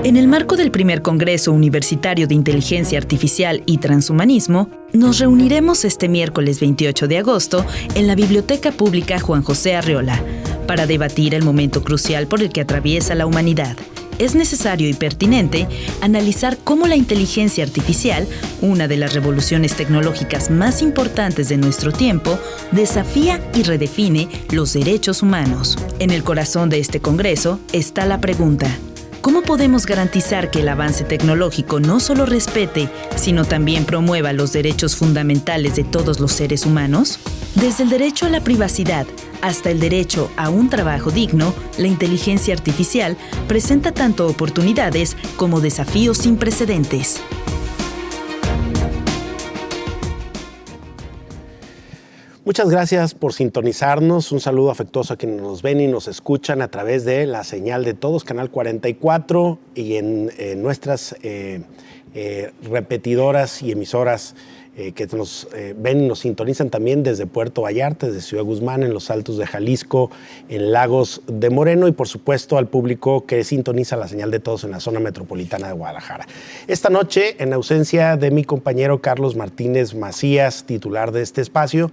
En el marco del primer Congreso Universitario de Inteligencia Artificial y Transhumanismo, nos reuniremos este miércoles 28 de agosto en la Biblioteca Pública Juan José Arreola para debatir el momento crucial por el que atraviesa la humanidad. Es necesario y pertinente analizar cómo la inteligencia artificial, una de las revoluciones tecnológicas más importantes de nuestro tiempo, desafía y redefine los derechos humanos. En el corazón de este congreso está la pregunta: ¿cómo podemos garantizar que el avance tecnológico no solo respete, sino también promueva los derechos fundamentales de todos los seres humanos? Desde el derecho a la privacidad hasta el derecho a un trabajo digno, la inteligencia artificial presenta tanto oportunidades como desafíos sin precedentes. Muchas gracias por sintonizarnos. Un saludo afectuoso a quienes nos ven y nos escuchan a través de la señal de todos, Canal 44, y en nuestras repetidoras y emisoras que nos ven y nos sintonizan también desde Puerto Vallarta, desde Ciudad Guzmán, en los Altos de Jalisco, en Lagos de Moreno, y por supuesto al público que sintoniza la señal de todos en la zona metropolitana de Guadalajara. Esta noche, en ausencia de mi compañero Carlos Martínez Macías, titular de este espacio,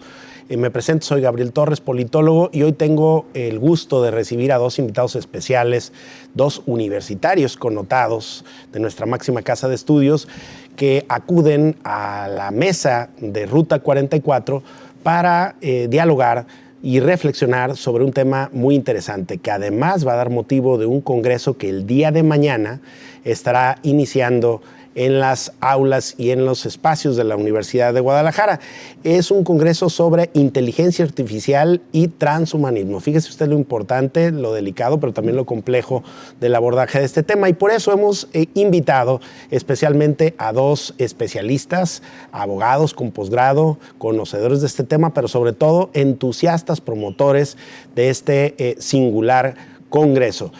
me presento, soy Gabriel Torres, politólogo, y hoy tengo el gusto de recibir a dos invitados especiales, dos universitarios connotados de nuestra máxima casa de estudios, que acuden a la mesa de Ruta 44 para dialogar y reflexionar sobre un tema muy interesante, que además va a dar motivo de un congreso que el día de mañana estará iniciando en las aulas y en los espacios de la Universidad de Guadalajara. Es un congreso sobre inteligencia artificial y transhumanismo. Fíjese usted lo importante, lo delicado, pero también lo complejo del abordaje de este tema. Y por eso hemos invitado especialmente a dos especialistas, abogados con posgrado, conocedores de este tema, pero sobre todo entusiastas promotores de este singular congreso.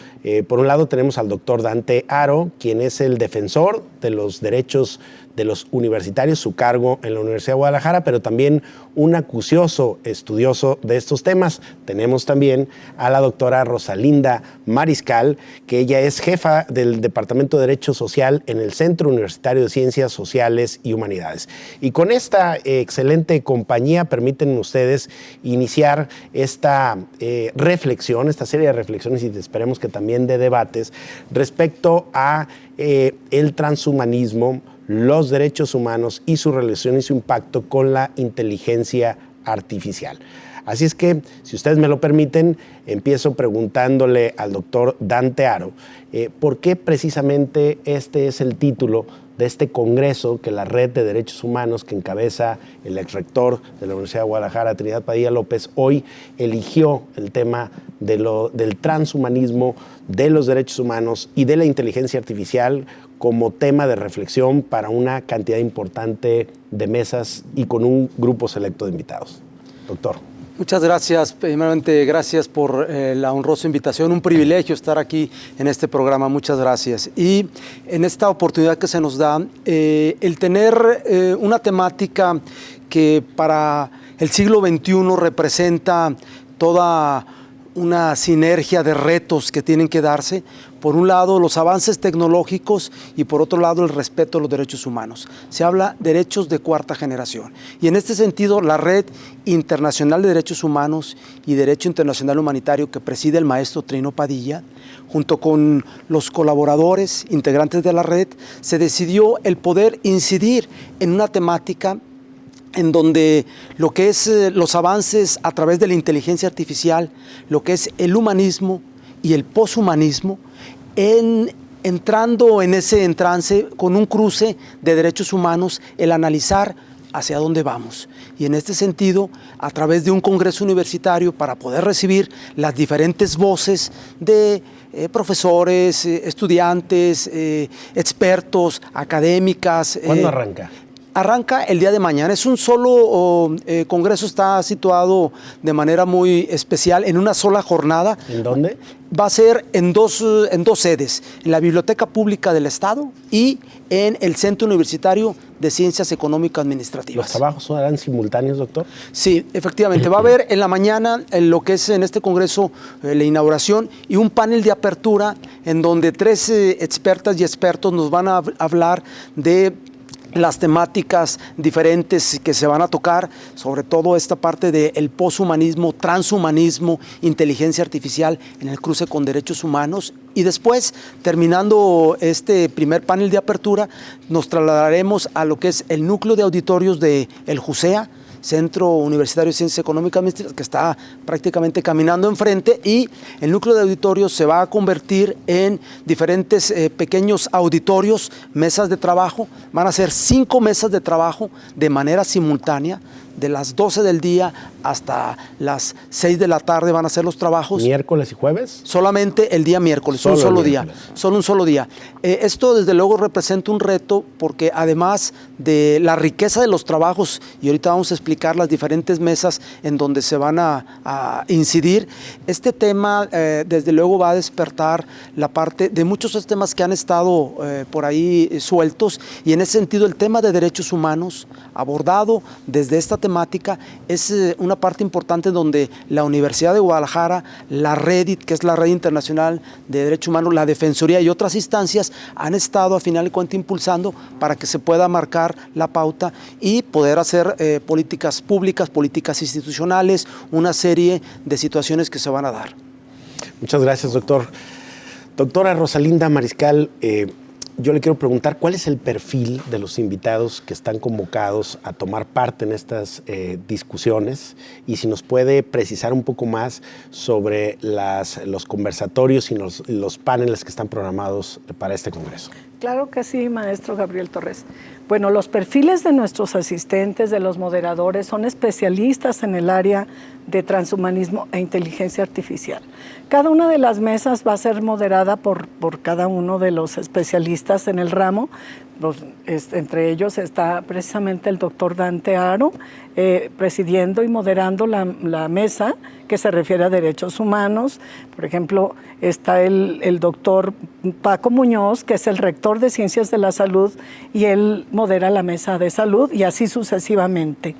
Por un lado tenemos al doctor Dante Haro, quien es el defensor de los derechos de los universitarios, su cargo en la Universidad de Guadalajara, pero también un acucioso estudioso de estos temas. Tenemos también a la doctora Rosalinda Mariscal, que ella es jefa del Departamento de Derecho Social en el Centro Universitario de Ciencias Sociales y Humanidades. Y con esta excelente compañía permiten ustedes iniciar esta reflexión, esta serie de reflexiones, y esperemos que también de debates respecto a el transhumanismo, los derechos humanos y su relación y su impacto con la inteligencia artificial. Así es que, si ustedes me lo permiten, empiezo preguntándole al doctor Dante Haro por qué precisamente este es el título de este congreso que la Red de Derechos Humanos, que encabeza el exrector de la Universidad de Guadalajara, Trinidad Padilla López, hoy eligió el tema del transhumanismo, de los derechos humanos y de la inteligencia artificial como tema de reflexión para una cantidad importante de mesas y con un grupo selecto de invitados. Doctor. Muchas gracias. Primeramente, gracias por la honrosa invitación. Un privilegio estar aquí en este programa. Muchas gracias. Y en esta oportunidad que se nos da, el tener una temática que para el siglo XXI representa toda una sinergia de retos que tienen que darse. Por un lado, los avances tecnológicos y por otro lado, el respeto a los derechos humanos. Se habla de derechos de cuarta generación. Y en este sentido, la Red Internacional de Derechos Humanos y Derecho Internacional Humanitario que preside el maestro Trino Padilla, junto con los colaboradores integrantes de la red, se decidió el poder incidir en una temática en donde lo que es los avances a través de la inteligencia artificial, lo que es el humanismo y el poshumanismo, entrando en ese entrance con un cruce de derechos humanos, el analizar hacia dónde vamos. Y en este sentido, a través de un congreso universitario, para poder recibir las diferentes voces de profesores, estudiantes, expertos, académicas. ¿Cuándo arranca? Arranca el día de mañana. Es un solo congreso, está situado de manera muy especial en una sola jornada. ¿En dónde? Va a ser en dos sedes, en la Biblioteca Pública del Estado y en el Centro Universitario de Ciencias Económicas Administrativas. ¿Los trabajos serán simultáneos, doctor? Sí, efectivamente. Va a haber en la mañana en lo que es en este congreso la inauguración y un panel de apertura en donde 13 expertas y expertos nos van a hablar de las temáticas diferentes que se van a tocar, sobre todo esta parte del poshumanismo, transhumanismo, inteligencia artificial en el cruce con derechos humanos. Y después, terminando este primer panel de apertura, nos trasladaremos a lo que es el núcleo de auditorios de el JUSEA, Centro Universitario de Ciencias Económicas, que está prácticamente caminando enfrente, y el núcleo de auditorios se va a convertir en diferentes pequeños auditorios, mesas de trabajo. Van a ser 5 mesas de trabajo de manera simultánea, de las 12 del día hasta las 6 de la tarde van a ser los trabajos. ¿Miércoles y jueves? Solamente el día miércoles, solo un solo día. Esto desde luego representa un reto porque además de la riqueza de los trabajos, y ahorita vamos a explicar las diferentes mesas en donde se van a incidir, este tema desde luego va a despertar la parte de muchos temas que han estado por ahí sueltos, y en ese sentido el tema de derechos humanos abordado desde esta temática es una parte importante donde la Universidad de Guadalajara, la REDIT, que es la Red Internacional de Derechos Humanos, la Defensoría y otras instancias han estado a final de cuentas impulsando para que se pueda marcar la pauta y poder hacer políticas públicas, políticas institucionales, una serie de situaciones que se van a dar. Muchas gracias, doctor. Doctora Rosalinda Mariscal, yo le quiero preguntar cuál es el perfil de los invitados que están convocados a tomar parte en estas discusiones, y si nos puede precisar un poco más sobre los conversatorios y los paneles que están programados para este congreso. Claro que sí, maestro Gabriel Torres. Bueno, los perfiles de nuestros asistentes, de los moderadores, son especialistas en el área de transhumanismo e inteligencia artificial. Cada una de las mesas va a ser moderada por cada uno de los especialistas en el ramo. Entre ellos está precisamente el doctor Dante Aro, presidiendo y moderando la mesa que se refiere a derechos humanos. Por ejemplo, está el doctor Paco Muñoz, que es el rector de Ciencias de la Salud, y él modera la mesa de salud, y así sucesivamente.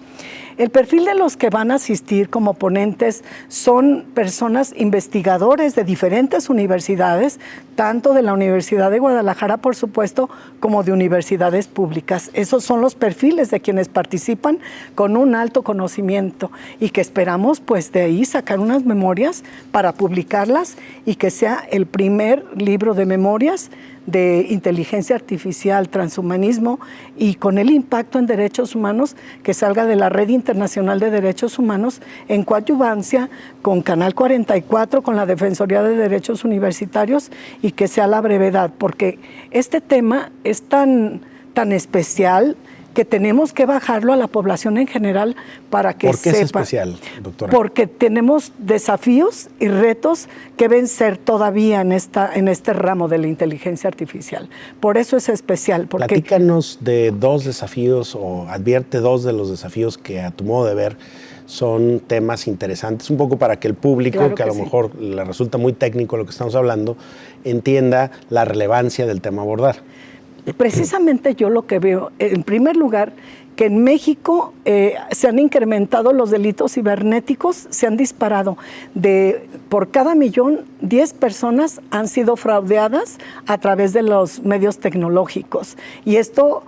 El perfil de los que van a asistir como ponentes son personas investigadores de diferentes universidades, tanto de la Universidad de Guadalajara, por supuesto, como de universidades públicas. Esos son los perfiles de quienes participan con un alto conocimiento y que esperamos pues de ahí sacar unas memorias para publicarlas y que sea el primer libro de memorias de inteligencia artificial, transhumanismo y con el impacto en derechos humanos que salga de la Red Internacional de Derechos Humanos en coadyuvancia con Canal 44, con la Defensoría de Derechos Universitarios, y que sea la brevedad, porque este tema es tan especial que tenemos que bajarlo a la población en general para que sepa. ¿Por qué es especial, doctora? Porque tenemos desafíos y retos que vencer todavía en este ramo de la inteligencia artificial. Por eso es especial. Porque platícanos de 2 desafíos, o advierte 2 de los desafíos que a tu modo de ver son temas interesantes, un poco para que el público, claro que a lo mejor le resulta muy técnico lo que estamos hablando, entienda la relevancia del tema a abordar. Precisamente yo lo que veo, en primer lugar, que en México se han incrementado los delitos cibernéticos, se han disparado. Por cada millón, 10 personas han sido fraudeadas a través de los medios tecnológicos. Y esto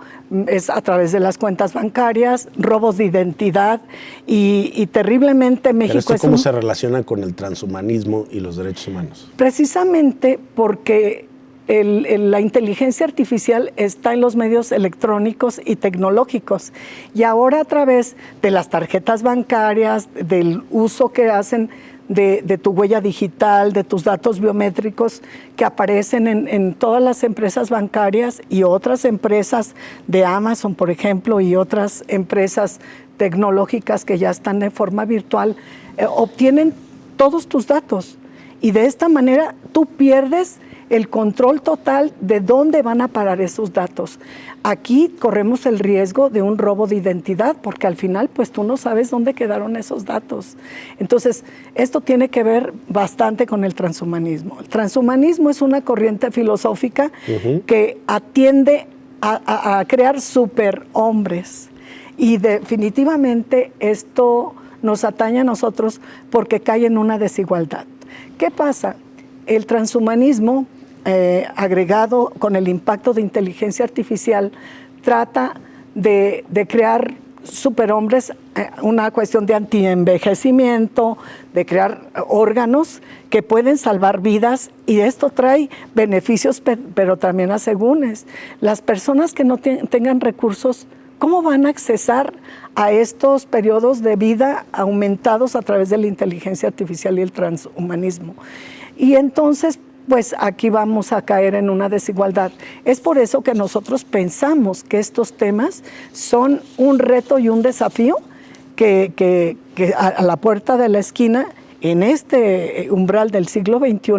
es a través de las cuentas bancarias, robos de identidad y terriblemente México. ¿Pero esto cómo se relaciona con el transhumanismo y los derechos humanos? Precisamente porque la inteligencia artificial está en los medios electrónicos y tecnológicos, y ahora a través de las tarjetas bancarias, del uso que hacen de tu huella digital, de tus datos biométricos que aparecen en todas las empresas bancarias y otras empresas de Amazon, por ejemplo, y otras empresas tecnológicas que ya están de forma virtual, obtienen todos tus datos. Y de esta manera tú pierdes el control total de dónde van a parar esos datos. Aquí corremos el riesgo de un robo de identidad, porque al final pues tú no sabes dónde quedaron esos datos. Entonces, esto tiene que ver bastante con el transhumanismo. El transhumanismo es una corriente filosófica que atiende a crear superhombres. Y definitivamente esto nos atañe a nosotros porque cae en una desigualdad. ¿Qué pasa? El transhumanismo, agregado con el impacto de inteligencia artificial, trata de crear superhombres, una cuestión de antienvejecimiento, de crear órganos que pueden salvar vidas, y esto trae beneficios, pero también asegúnes. Las personas que no tengan recursos, ¿cómo van a accesar a estos periodos de vida aumentados a través de la inteligencia artificial y el transhumanismo? Y entonces, pues aquí vamos a caer en una desigualdad. Es por eso que nosotros pensamos que estos temas son un reto y un desafío que a la puerta de la esquina, en este umbral del siglo XXI,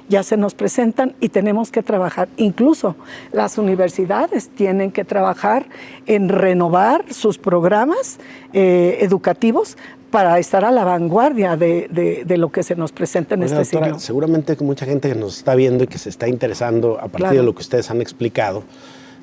ya se nos presentan y tenemos que trabajar. Incluso las universidades tienen que trabajar en renovar sus programas educativos para estar a la vanguardia de lo que se nos presenta en este doctora, siglo. Seguramente que mucha gente que nos está viendo y que se está interesando a partir de lo que ustedes han explicado,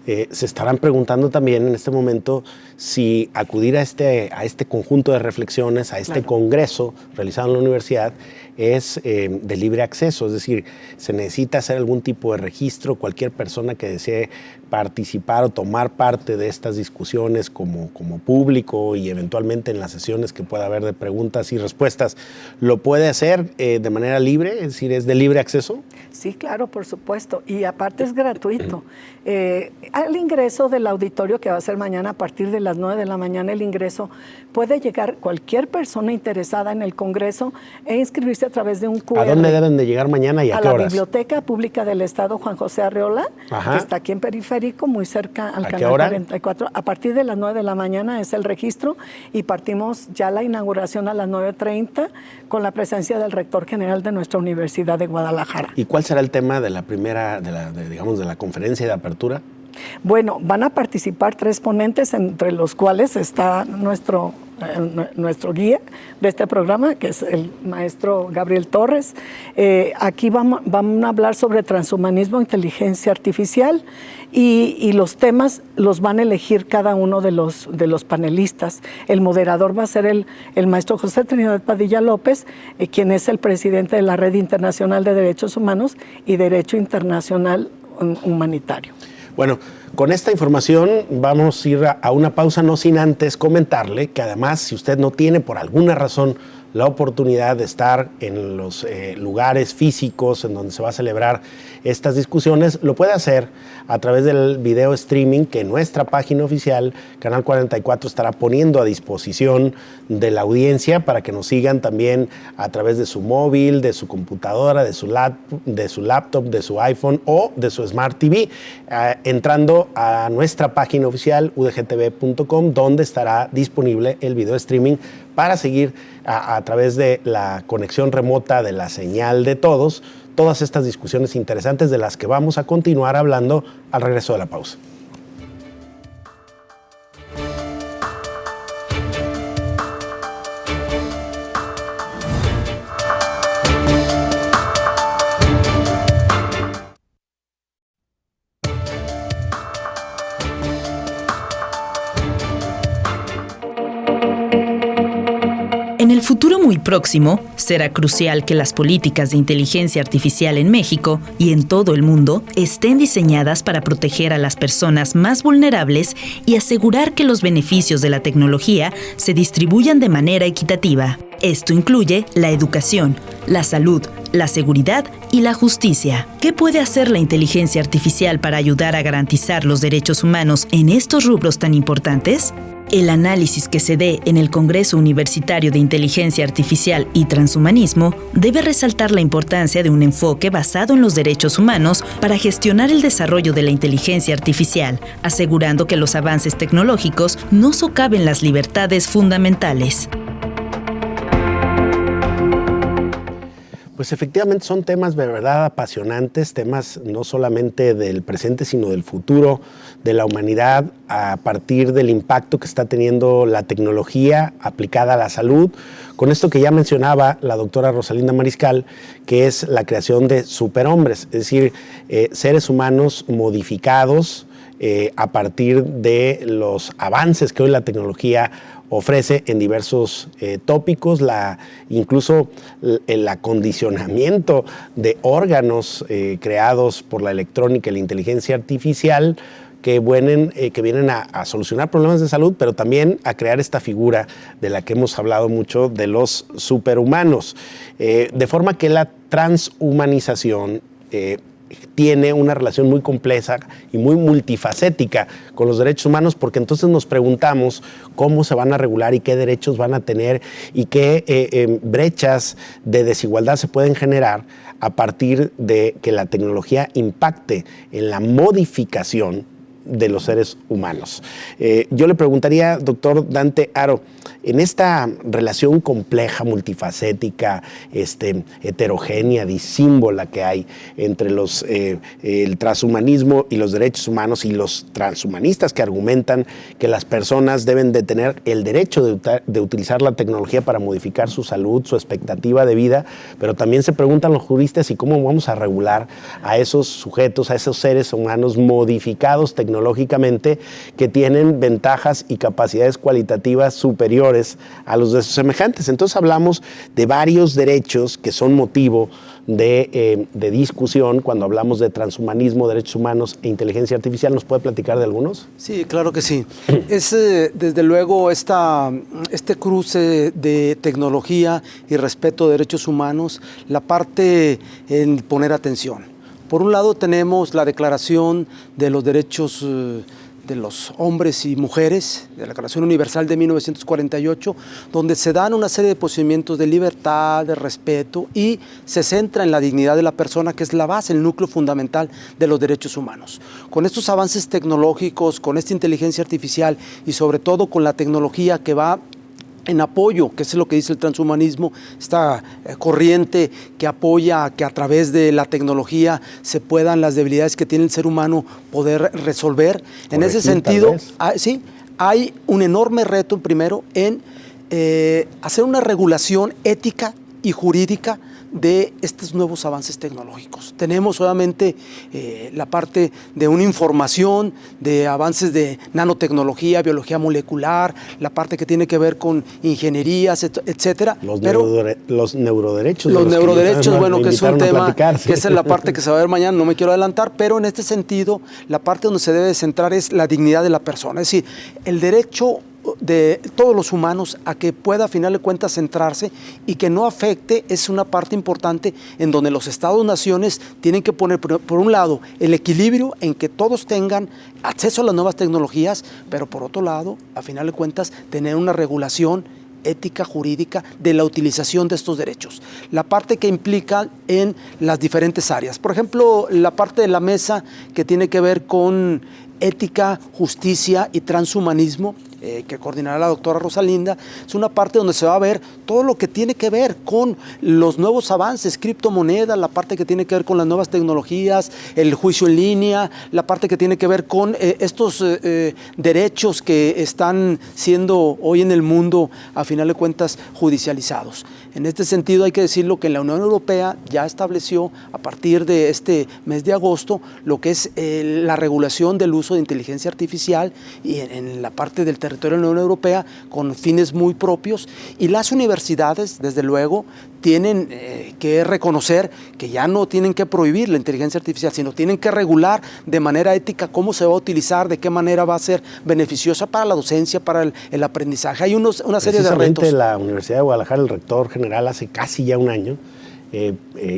se estarán preguntando también en este momento si acudir a este conjunto de reflexiones, a este congreso realizado en la universidad, es de libre acceso, es decir, se necesita hacer algún tipo de registro. Cualquier persona que desee participar o tomar parte de estas discusiones como público y eventualmente en las sesiones que pueda haber de preguntas y respuestas, ¿lo puede hacer de manera libre? Es decir, ¿es de libre acceso? Sí, claro, por supuesto. Y aparte es gratuito. Al ingreso del auditorio, que va a ser mañana a partir de las 9 de la mañana, el ingreso, puede llegar cualquier persona interesada en el Congreso e inscribirse a través de un QR. ¿A dónde deben de llegar mañana y a qué horas? A la Biblioteca Pública del Estado Juan José Arreola, que está aquí en Periférico, muy cerca al canal 44. A partir de las 9 de la mañana es el registro y partimos ya la inauguración a las 9:30 con la presencia del rector general de nuestra Universidad de Guadalajara. ¿Y cuál será el tema de la primera, de la conferencia de apertura? Bueno, van a participar 3 ponentes, entre los cuales está nuestro guía de este programa, que es el maestro Gabriel Torres. Aquí vamos a hablar sobre transhumanismo, inteligencia artificial, y los temas los van a elegir cada uno de los panelistas. El moderador va a ser el maestro José Trinidad Padilla López, quien es el presidente de la Red Internacional de Derechos Humanos y Derecho Internacional Humanitario. Bueno, con esta información vamos a ir a una pausa, no sin antes comentarle que además, si usted no tiene por alguna razón la oportunidad de estar en los lugares físicos en donde se va a celebrar estas discusiones, lo puede hacer a través del video streaming que nuestra página oficial, Canal 44, estará poniendo a disposición de la audiencia para que nos sigan también a través de su móvil, de su computadora, de su laptop, de su iPhone o de su Smart TV, entrando a nuestra página oficial udgtv.com, donde estará disponible el video streaming para seguir a través de la conexión remota de la señal de todas estas discusiones interesantes de las que vamos a continuar hablando al regreso de la pausa. En el futuro muy próximo, será crucial que las políticas de inteligencia artificial en México y en todo el mundo estén diseñadas para proteger a las personas más vulnerables y asegurar que los beneficios de la tecnología se distribuyan de manera equitativa. Esto incluye la educación, la salud, la seguridad y la justicia. ¿Qué puede hacer la inteligencia artificial para ayudar a garantizar los derechos humanos en estos rubros tan importantes? El análisis que se dé en el Congreso Universitario de Inteligencia Artificial y Transhumanismo debe resaltar la importancia de un enfoque basado en los derechos humanos para gestionar el desarrollo de la inteligencia artificial, asegurando que los avances tecnológicos no socaven las libertades fundamentales. Pues efectivamente son temas de verdad apasionantes, temas no solamente del presente, sino del futuro de la humanidad a partir del impacto que está teniendo la tecnología aplicada a la salud, con esto que ya mencionaba la doctora Rosalinda Mariscal, que es la creación de superhombres, es decir, seres humanos modificados a partir de los avances que hoy la tecnología ofrece en diversos tópicos, incluso el acondicionamiento de órganos creados por la electrónica y la inteligencia artificial que vienen a solucionar problemas de salud, pero también a crear esta figura de la que hemos hablado mucho de los superhumanos. De forma que la transhumanización tiene una relación muy compleja y muy multifacética con los derechos humanos, porque entonces nos preguntamos cómo se van a regular y qué derechos van a tener y qué brechas de desigualdad se pueden generar a partir de que la tecnología impacte en la modificación de los seres humanos. Yo le preguntaría, doctor Dante Haro, en esta relación compleja, multifacética, heterogénea, disímbola que hay entre el transhumanismo y los derechos humanos y los transhumanistas que argumentan que las personas deben de tener el derecho de utilizar la tecnología para modificar su salud, su expectativa de vida, pero también se preguntan los juristas y cómo vamos a regular a esos sujetos, a esos seres humanos modificados tecnológicamente que tienen ventajas y capacidades cualitativas superiores a los de sus semejantes. Entonces hablamos de varios derechos que son motivo de discusión cuando hablamos de transhumanismo, derechos humanos e inteligencia artificial. ¿Nos puede platicar de algunos? Sí, claro que sí. Es desde luego este cruce de tecnología y respeto de derechos humanos, la parte en poner atención. Por un lado tenemos la Declaración de los Derechos de los Hombres y Mujeres, de la Declaración Universal de 1948, donde se dan una serie de procedimientos de libertad, de respeto, y se centra en la dignidad de la persona, que es la base, el núcleo fundamental de los derechos humanos. Con estos avances tecnológicos, con esta inteligencia artificial y sobre todo con la tecnología que va en apoyo, que es lo que dice el transhumanismo, esta corriente que apoya que a través de la tecnología se puedan las debilidades que tiene el ser humano poder resolver. Corregir, en ese sentido, sí, hay un enorme reto primero en hacer una regulación ética y jurídica de estos nuevos avances tecnológicos. Tenemos obviamente la parte de una información, de avances de nanotecnología, biología molecular, la parte que tiene que ver con ingenierías, etcétera. Los neuroderechos. Los neuroderechos, bueno, que es un tema que esa es la parte que se va a ver mañana, no me quiero adelantar, pero en este sentido, la parte donde se debe centrar es la dignidad de la persona, es decir, el derecho de todos los humanos a que pueda a final de cuentas centrarse y que no afecte, es una parte importante en donde los Estados-naciones tienen que poner por un lado el equilibrio en que todos tengan acceso a las nuevas tecnologías, pero por otro lado, a final de cuentas, tener una regulación ética, jurídica de la utilización de estos derechos. La parte que implica en las diferentes áreas. Por ejemplo, la parte de la mesa que tiene que ver con ética, justicia y transhumanismo, que coordinará la doctora Rosalinda, es una parte donde se va a ver todo lo que tiene que ver con los nuevos avances, criptomonedas, la parte que tiene que ver con las nuevas tecnologías, el juicio en línea, la parte que tiene que ver con estos derechos que están siendo hoy en el mundo, a final de cuentas, judicializados. En este sentido hay que decirlo que la Unión Europea ya estableció a partir de este mes de agosto lo que es la regulación del uso de inteligencia artificial y en la parte del territorio de la Unión Europea con fines muy propios, y las universidades, desde luego, tienen que reconocer que ya no tienen que prohibir la inteligencia artificial, sino tienen que regular de manera ética cómo se va a utilizar, de qué manera va a ser beneficiosa para la docencia, para el aprendizaje. Hay una serie de retos. La Universidad de Guadalajara, el rector general, hace casi ya un año,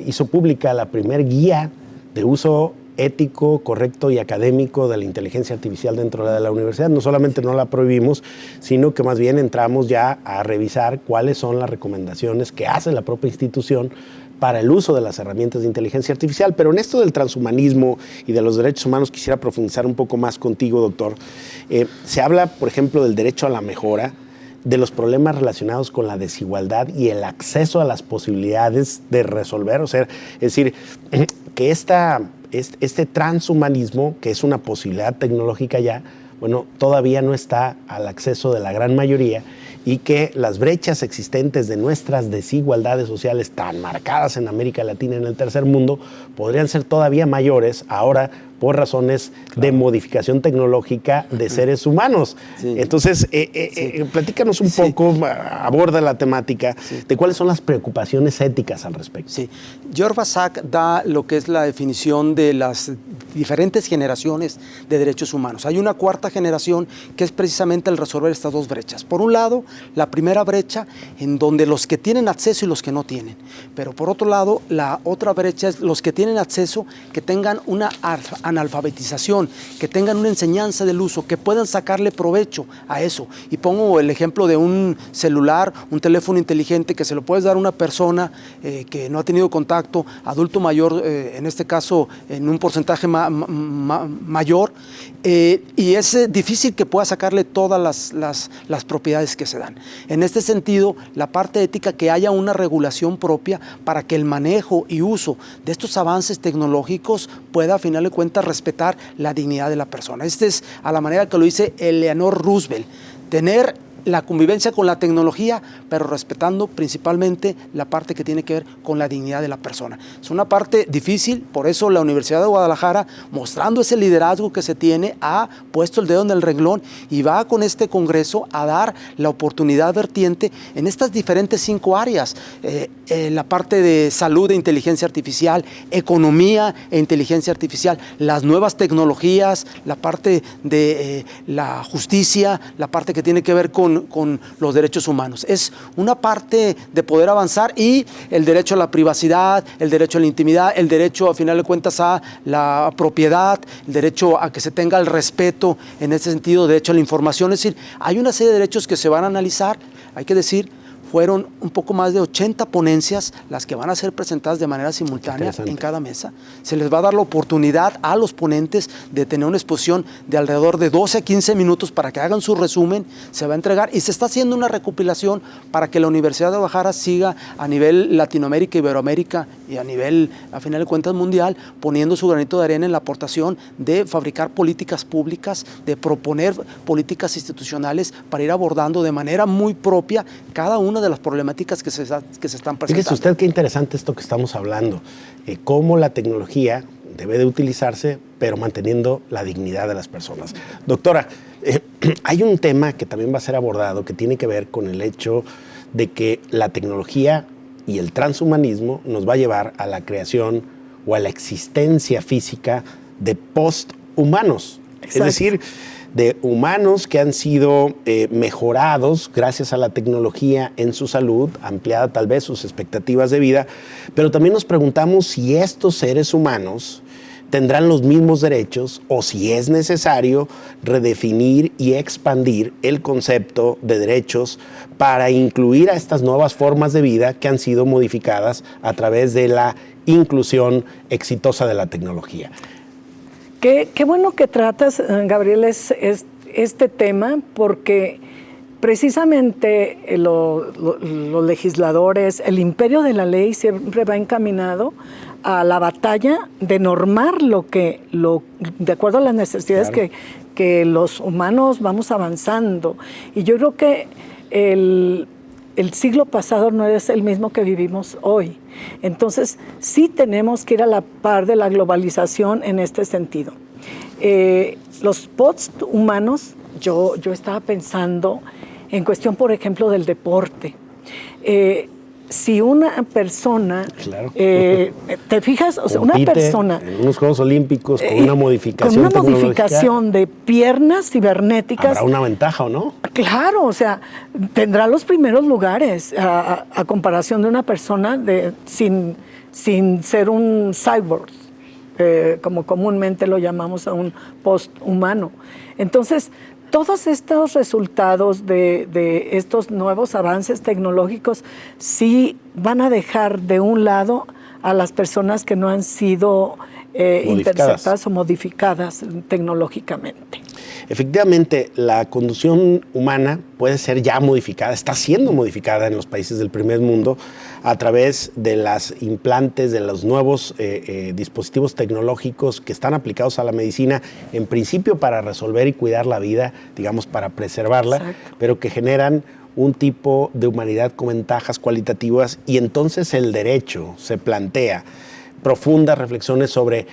hizo pública la primer guía de uso ético, correcto y académico de la inteligencia artificial dentro de la universidad. No solamente no la prohibimos, sino que más bien entramos ya a revisar cuáles son las recomendaciones que hace la propia institución para el uso de las herramientas de inteligencia artificial. Pero en esto del transhumanismo y de los derechos humanos quisiera profundizar un poco más contigo, doctor. Se habla, por ejemplo, del derecho a la mejora, de los problemas relacionados con la desigualdad y el acceso a las posibilidades de resolver. O sea, es decir, que este transhumanismo, que es una posibilidad tecnológica ya, bueno, todavía no está al acceso de la gran mayoría, y que las brechas existentes de nuestras desigualdades sociales tan marcadas en América Latina y en el tercer mundo podrían ser todavía mayores ahora por razones de modificación tecnológica de seres humanos. Sí. Entonces, platícanos un poco, aborda la temática de cuáles son las preocupaciones éticas al respecto. Sí, George Vasak da lo que es la definición de las diferentes generaciones de derechos humanos. Hay una cuarta generación que es precisamente el resolver estas dos brechas. Por un lado, la primera brecha en donde los que tienen acceso y los que no tienen. Pero por otro lado, la otra brecha es los que tienen acceso que tengan una analfabetización, que tengan una enseñanza del uso, que puedan sacarle provecho a eso. Y pongo el ejemplo de un celular, un teléfono inteligente que se lo puedes dar a una persona que no ha tenido contacto, adulto mayor, en este caso en un porcentaje mayor, y es difícil que pueda sacarle todas las propiedades que se dan. En este sentido, la parte ética, que haya una regulación propia para que el manejo y uso de estos avances tecnológicos pueda, a final de cuentas, respetar la dignidad de la persona. Este es a la manera que lo dice Eleanor Roosevelt, tener la convivencia con la tecnología, pero respetando principalmente la parte que tiene que ver con la dignidad de la persona. Es una parte difícil, por eso la Universidad de Guadalajara, mostrando ese liderazgo que se tiene, ha puesto el dedo en el renglón y va con este congreso a dar la oportunidad vertiente en estas diferentes 5 áreas. La parte de salud e inteligencia artificial, economía e inteligencia artificial, las nuevas tecnologías, la parte de la justicia, la parte que tiene que ver con los derechos humanos. Es una parte de poder avanzar, y el derecho a la privacidad, el derecho a la intimidad, el derecho, a final de cuentas, a la propiedad, el derecho a que se tenga el respeto, en ese sentido, derecho a la información. Es decir, hay una serie de derechos que se van a analizar. Hay que decir, fueron un poco más de 80 ponencias las que van a ser presentadas de manera simultánea en cada mesa. Se les va a dar la oportunidad a los ponentes de tener una exposición de alrededor de 12 a 15 minutos para que hagan su resumen. Se va a entregar y se está haciendo una recopilación para que la Universidad de Guadalajara siga a nivel Latinoamérica, Iberoamérica y a nivel, a final de cuentas, mundial, poniendo su granito de arena en la aportación de fabricar políticas públicas, de proponer políticas institucionales para ir abordando de manera muy propia cada una de las problemáticas que se están presentando. Fíjese usted qué interesante esto que estamos hablando, cómo la tecnología debe de utilizarse, pero manteniendo la dignidad de las personas. Doctora, hay un tema que también va a ser abordado que tiene que ver con el hecho de que la tecnología y el transhumanismo nos va a llevar a la creación o a la existencia física de posthumanos. Es decir, de humanos que han sido mejorados gracias a la tecnología en su salud, ampliada tal vez sus expectativas de vida, pero también nos preguntamos si estos seres humanos tendrán los mismos derechos o si es necesario redefinir y expandir el concepto de derechos para incluir a estas nuevas formas de vida que han sido modificadas a través de la inclusión exitosa de la tecnología. Qué bueno que tratas, Gabriel, este tema, porque precisamente los legisladores, el imperio de la ley siempre va encaminado a la batalla de normar de acuerdo a las necesidades, claro, que los humanos vamos avanzando. Y yo creo que el siglo pasado no es el mismo que vivimos hoy. Entonces, sí tenemos que ir a la par de la globalización en este sentido. Los posthumanos, yo estaba pensando en cuestión, por ejemplo, del deporte. Si una persona, claro, ¿te fijas? O sea, una persona en unos Juegos Olímpicos con una modificación de piernas cibernéticas, ¿habrá una ventaja o no? Claro, o sea, tendrá los primeros lugares a comparación de una persona sin ser un cyborg, como comúnmente lo llamamos a un posthumano. Entonces, todos estos resultados de estos nuevos avances tecnológicos sí van a dejar de un lado a las personas que no han sido interceptadas o modificadas tecnológicamente. Efectivamente, la conducción humana puede ser ya modificada, está siendo modificada en los países del primer mundo a través de los implantes, de los nuevos dispositivos tecnológicos que están aplicados a la medicina, en principio para resolver y cuidar la vida, digamos, para preservarla, exacto, pero que generan un tipo de humanidad con ventajas cualitativas, y entonces el derecho se plantea profundas reflexiones sobre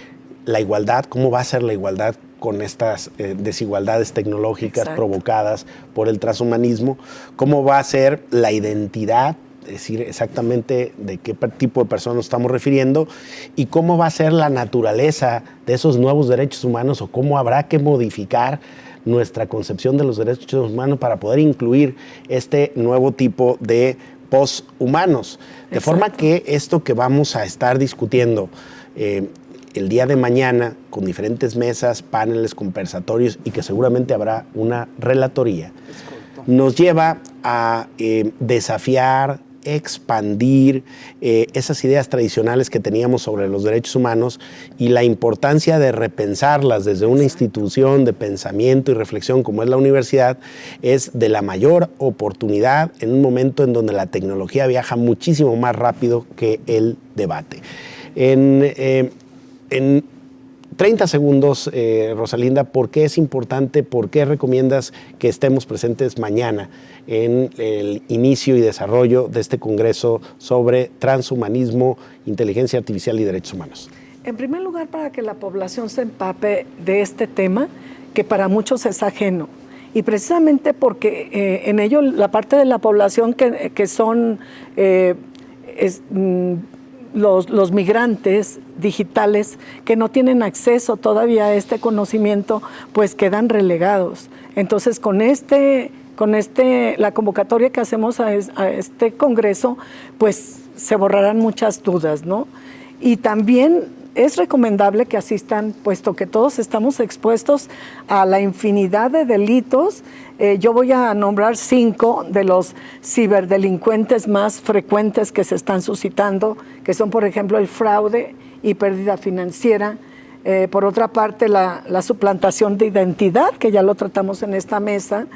la igualdad, cómo va a ser la igualdad con estas desigualdades tecnológicas, exacto, provocadas por el transhumanismo, cómo va a ser la identidad, es decir, exactamente de qué tipo de personas nos estamos refiriendo, y cómo va a ser la naturaleza de esos nuevos derechos humanos, o cómo habrá que modificar nuestra concepción de los derechos humanos para poder incluir este nuevo tipo de posthumanos. De forma que esto que vamos a estar discutiendo el día de mañana, con diferentes mesas, paneles, conversatorios, y que seguramente habrá una relatoría, nos lleva a desafiar, expandir esas ideas tradicionales que teníamos sobre los derechos humanos, y la importancia de repensarlas desde una institución de pensamiento y reflexión como es la universidad es de la mayor oportunidad en un momento en donde la tecnología viaja muchísimo más rápido que el debate. En 30 segundos, Rosalinda, ¿por qué es importante, por qué recomiendas que estemos presentes mañana en el inicio y desarrollo de este congreso sobre transhumanismo, inteligencia artificial y derechos humanos? En primer lugar, para que la población se empape de este tema, que para muchos es ajeno. Y precisamente porque en ello la parte de la población que son los migrantes digitales que no tienen acceso todavía a este conocimiento, pues quedan relegados. Entonces, la convocatoria que hacemos a este congreso, pues se borrarán muchas dudas, ¿no? Y también es recomendable que asistan, puesto que todos estamos expuestos a la infinidad de delitos. Yo voy a nombrar 5 de los ciberdelincuentes más frecuentes que se están suscitando, que son, por ejemplo, el fraude y pérdida financiera. Por otra parte, la suplantación de identidad, que ya lo tratamos en esta mesa,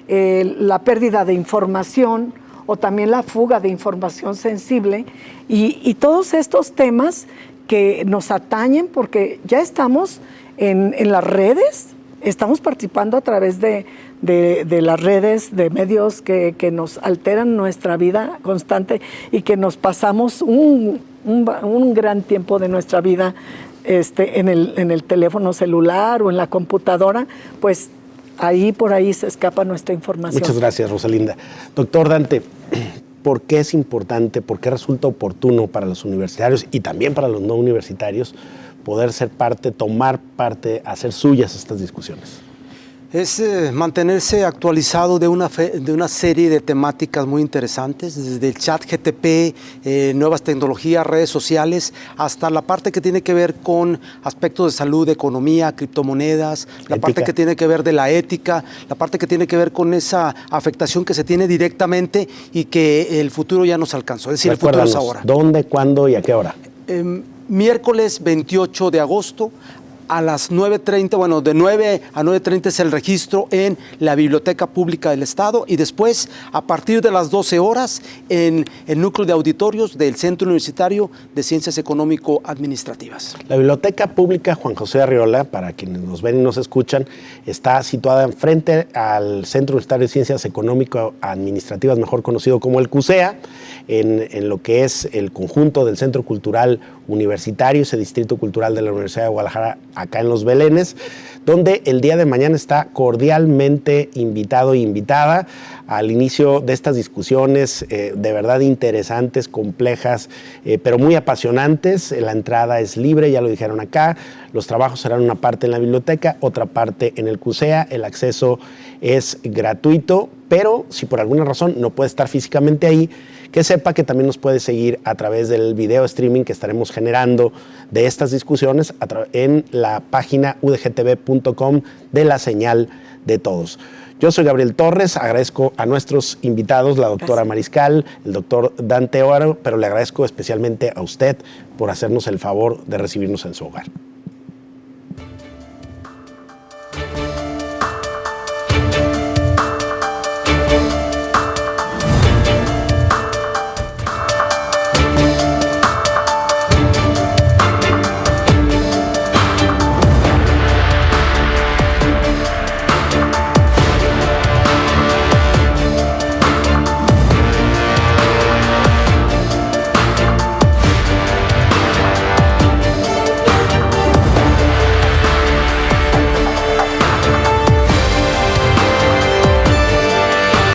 la pérdida de información, o también la fuga de información sensible, y todos estos temas que nos atañen, porque ya estamos en las redes, estamos participando a través de las redes, de medios que nos alteran nuestra vida constante, y que nos pasamos un gran tiempo de nuestra vida en el teléfono celular o en la computadora, pues por ahí se escapa nuestra información. Muchas gracias, Rosalinda. Doctor Dante, ¿por qué es importante, por qué resulta oportuno para los universitarios y también para los no universitarios poder ser parte, tomar parte, hacer suyas estas discusiones? Es mantenerse actualizado de una serie de temáticas muy interesantes, desde el chat GTP, nuevas tecnologías, redes sociales, hasta la parte que tiene que ver con aspectos de salud, economía, criptomonedas, la parte que tiene que ver de la ética, la parte que tiene que ver con esa afectación que se tiene directamente y que el futuro ya nos alcanzó. Es decir, el futuro es ahora. ¿Dónde, cuándo y a qué hora? Miércoles 28 de agosto. A las 9:30, bueno, de 9 a 9:30 es el registro en la Biblioteca Pública del Estado, y después, a partir de las 12 horas, en el núcleo de auditorios del Centro Universitario de Ciencias Económico-Administrativas. La Biblioteca Pública Juan José Arriola, para quienes nos ven y nos escuchan, está situada frente al Centro Universitario de Ciencias Económico-Administrativas, mejor conocido como el CUSEA, en lo que es el conjunto del Centro Cultural Universitario, ese distrito cultural de la Universidad de Guadalajara, acá en Los Belénes, donde el día de mañana está cordialmente invitado e invitada al inicio de estas discusiones de verdad interesantes, complejas, pero muy apasionantes. La entrada es libre, ya lo dijeron acá. Los trabajos serán una parte en la biblioteca, otra parte en el CUSEA. El acceso es gratuito, pero si por alguna razón no puede estar físicamente ahí, que sepa que también nos puede seguir a través del video streaming que estaremos generando de estas discusiones en la página udgtv.com de La Señal de Todos. Yo soy Gabriel Torres, agradezco a nuestros invitados, la doctora Mariscal, el doctor Dante Oro, pero le agradezco especialmente a usted por hacernos el favor de recibirnos en su hogar.